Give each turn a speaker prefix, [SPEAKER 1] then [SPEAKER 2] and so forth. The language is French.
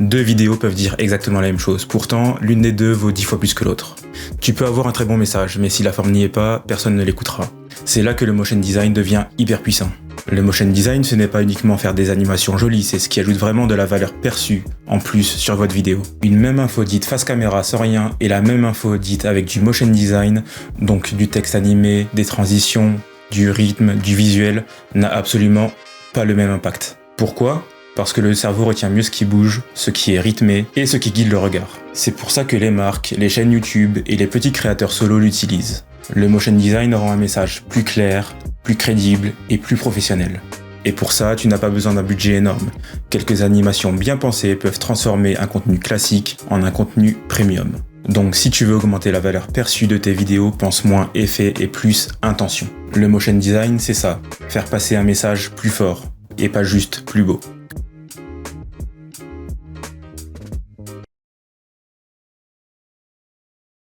[SPEAKER 1] Deux vidéos peuvent dire exactement la même chose, pourtant l'une des deux vaut 10 fois plus que l'autre. Tu peux avoir un très bon message, mais si la forme n'y est pas, personne ne l'écoutera. C'est là que le motion design devient hyper puissant. Le motion design, ce n'est pas uniquement faire des animations jolies, c'est ce qui ajoute vraiment de la valeur perçue en plus sur votre vidéo. Une même info dite face caméra sans rien et la même info dite avec du motion design, donc du texte animé, des transitions, du rythme, du visuel, n'a absolument pas le même impact. Pourquoi ? Parce que le cerveau retient mieux ce qui bouge, ce qui est rythmé et ce qui guide le regard. C'est pour ça que les marques, les chaînes YouTube et les petits créateurs solo l'utilisent. Le motion design rend un message plus clair, plus crédible et plus professionnel. Et pour ça, tu n'as pas besoin d'un budget énorme. Quelques animations bien pensées peuvent transformer un contenu classique en un contenu premium. Donc si tu veux augmenter la valeur perçue de tes vidéos, pense moins effet et plus intention. Le motion design, c'est ça, faire passer un message plus fort et pas juste plus beau.